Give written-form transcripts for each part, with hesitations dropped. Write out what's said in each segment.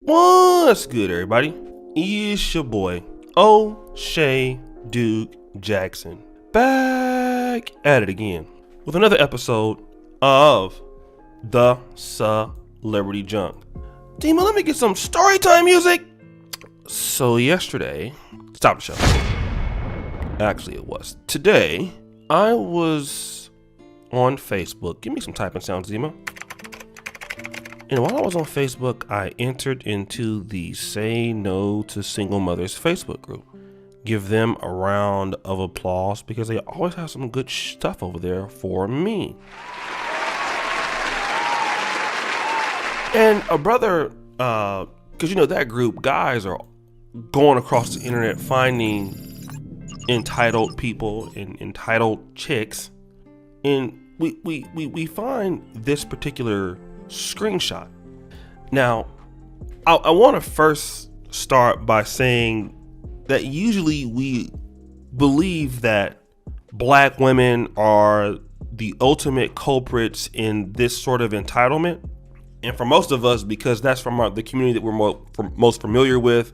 What's good, everybody? It's your boy, O'Shea Duke Jackson, back at it again with another episode of The Celebrity Junk. Dima, let me get some story time music. So yesterday, stop the show. Actually, it was. Today, I was on Facebook. Give me some typing sounds, Dima. And while I was on Facebook, I entered into the Say No to Single Mothers Facebook group. Give them a round of applause because they always have some good stuff over there for me. And a brother, because you know that group, guys are going across the internet finding entitled people and entitled chicks. And we find this particular screenshot. Now, I want to first start by saying that usually we believe that black women are the ultimate culprits in this sort of entitlement. And for most of us, because that's from the community that we're most familiar with,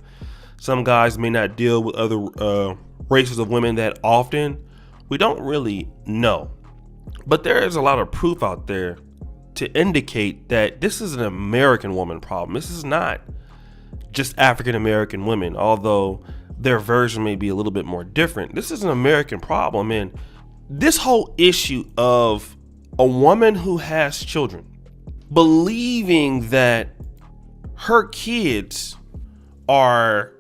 some guys may not deal with other races of women that often. We don't really know. But there is a lot of proof out there to indicate that this is an American woman problem. This is not just African American women, although their version may be a little bit more different. This is an American problem. And this whole issue of a woman who has children believing that her kids are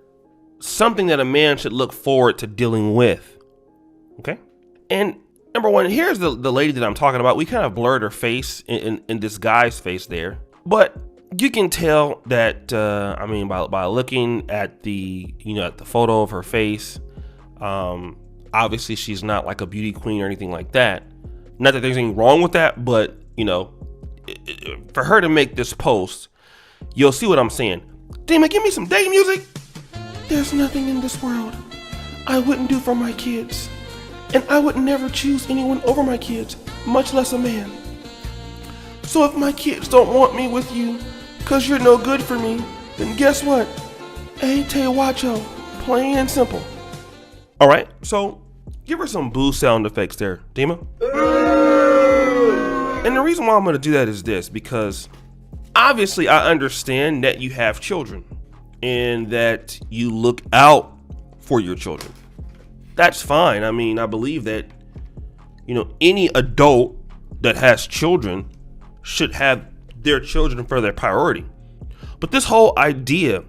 something that a man should look forward to dealing with. Okay? And number one, here's the lady that I'm talking about. We kind of blurred her face in this guy's face there. But you can tell that, by looking at the photo of her face, obviously she's not like a beauty queen or anything like that. Not that there's anything wrong with that, but, for her to make this post, you'll see what I'm saying. Damn it, give me some day music. There's nothing in this world I wouldn't do for my kids. And I would never choose anyone over my kids, much less a man. So if my kids don't want me with you, cause you're no good for me, then guess what? A te wacho, plain and simple. All right, so give her some boo sound effects there, Dima. And the reason why I'm gonna do that is this, because obviously I understand that you have children and that you look out for your children. That's fine. I mean, I believe that, any adult that has children should have their children for their priority. But this whole idea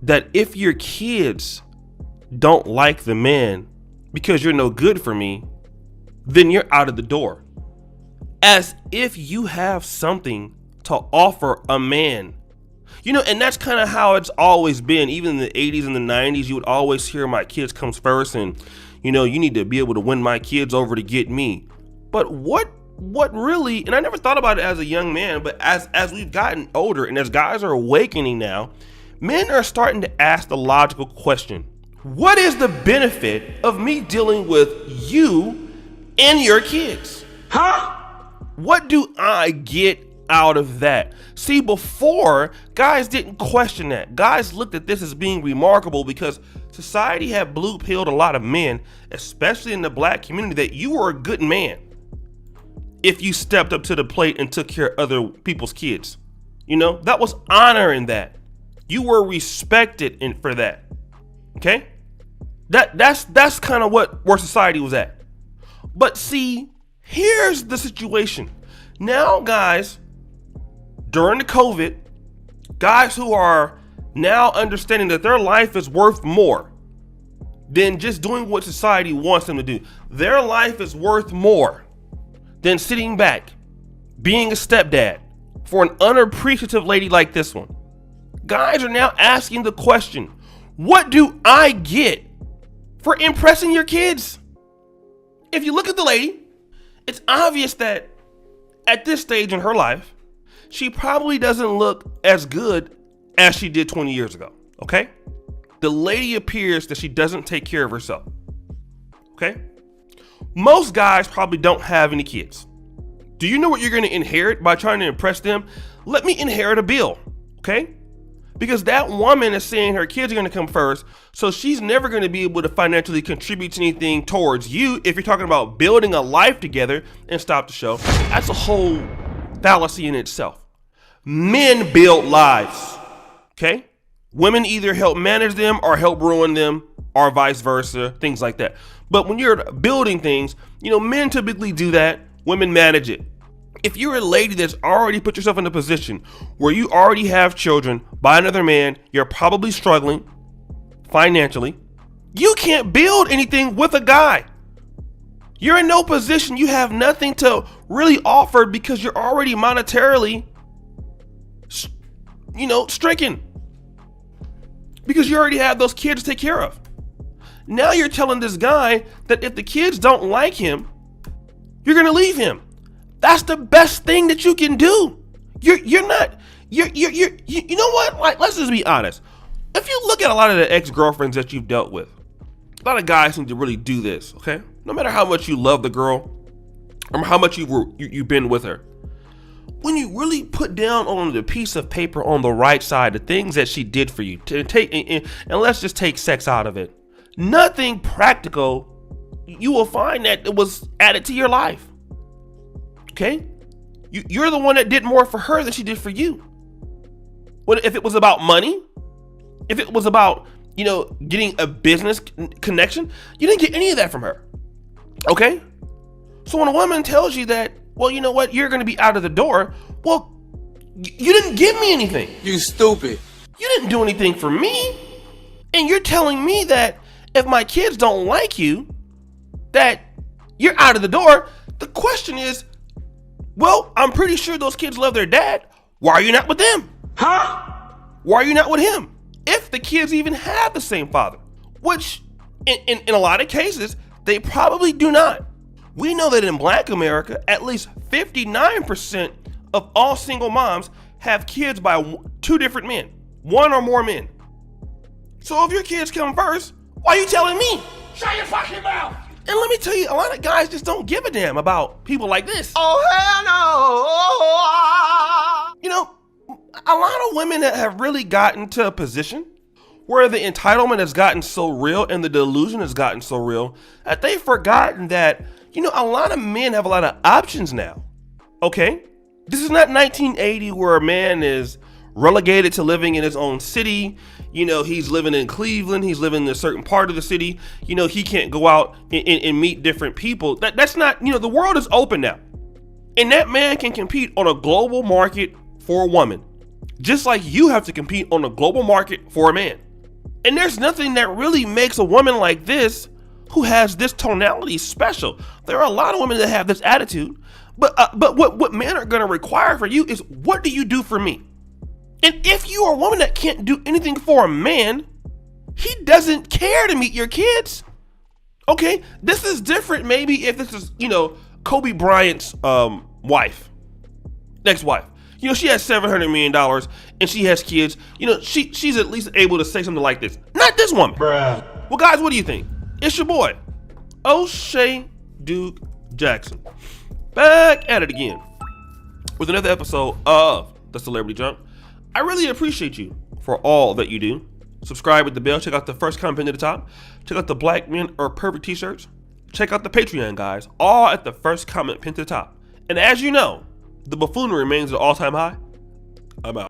that if your kids don't like the man because you're no good for me, then you're out of the door. As if you have something to offer a man. And that's kind of how it's always been. Even in the 80s and the 90s, you would always hear my kids comes first and, you need to be able to win my kids over to get me. But what really, and I never thought about it as a young man, but as we've gotten older and as guys are awakening now, men are starting to ask the logical question. What is the benefit of me dealing with you and your kids? Huh? What do I get out of that? See, before, guys didn't question that. Guys looked at this as being remarkable because society had blue pilled a lot of men, especially in the black community, that you were a good man if you stepped up to the plate and took care of other people's kids. That was honor in that. You were respected for that. Okay? That's kind of where society was at. But see, here's the situation. Now, guys, during the COVID, guys who are now understanding that their life is worth more than just doing what society wants them to do. Their life is worth more than sitting back, being a stepdad for an unappreciative lady like this one. Guys are now asking the question, what do I get for impressing your kids? If you look at the lady, it's obvious that at this stage in her life, she probably doesn't look as good as she did 20 years ago, okay? The lady appears that she doesn't take care of herself, okay? Most guys probably don't have any kids. Do you know what you're going to inherit by trying to impress them? Let me inherit a bill, okay? Because that woman is saying her kids are going to come first, so she's never going to be able to financially contribute to anything towards you if you're talking about building a life together. And stop the show. That's a whole fallacy in itself. Men build lives, okay? Women either help manage them or help ruin them, or vice versa, things like that. But when you're building things, men typically do that. Women manage it. If you're a lady that's already put yourself in a position where you already have children by another man, you're probably struggling financially. You can't build anything with a guy. You're in no position. You have nothing to really offer because you're already monetarily, stricken. Because you already have those kids to take care of. Now you're telling this guy that if the kids don't like him, you're going to leave him. That's the best thing that you can do. You know what? Like, let's just be honest. If you look at a lot of the ex-girlfriends that you've dealt with, a lot of guys need to really do this, okay? No matter how much you love the girl or how much you've been with her, when you really put down on the piece of paper on the right side the things that she did for you, and let's just take sex out of it, nothing practical, you will find that it was added to your life. Okay? You're the one that did more for her than she did for you. What if it was about money? If it was about, getting a business connection, you didn't get any of that from her. Okay? So when a woman tells you that, well, you know what, you're going to be out of the door, well, you didn't give me anything. You stupid. You didn't do anything for me. And you're telling me that if my kids don't like you, that you're out of the door. The question is, well, I'm pretty sure those kids love their dad. Why are you not with them? Huh? Why are you not with him? If the kids even have the same father, which in a lot of cases, they probably do not. We know that in Black America, at least 59% of all single moms have kids by two different men, one or more men. So if your kids come first, why are you telling me? Shut your fucking mouth! And let me tell you, a lot of guys just don't give a damn about people like this. Oh, hell no! A lot of women that have really gotten to a position where the entitlement has gotten so real and the delusion has gotten so real that they've forgotten that, a lot of men have a lot of options now. Okay? This is not 1980 where a man is relegated to living in his own city. He's living in Cleveland. He's living in a certain part of the city. He can't go out and meet different people. That's not, the world is open now. And that man can compete on a global market for a woman, just like you have to compete on a global market for a man. And there's nothing that really makes a woman like this who has this tonality special. There are a lot of women that have this attitude, but what men are going to require for you is, what do you do for me? And if you are a woman that can't do anything for a man, he doesn't care to meet your kids. Okay, this is different maybe if this is, Kobe Bryant's wife, ex-wife. She has $700 million and she has kids. She's at least able to say something like this. Not this woman. Bruh. Well, guys, what do you think? It's your boy, O'Shea Duke Jackson, back at it again with another episode of The Celebrity Junk. I really appreciate you for all that you do. Subscribe with the bell. Check out the first comment at the top. Check out the Black Men Are Perfect t-shirts. Check out the Patreon, guys. All at the first comment pinned to the top. And as you know, the buffoonery remains at all-time high. I'm out.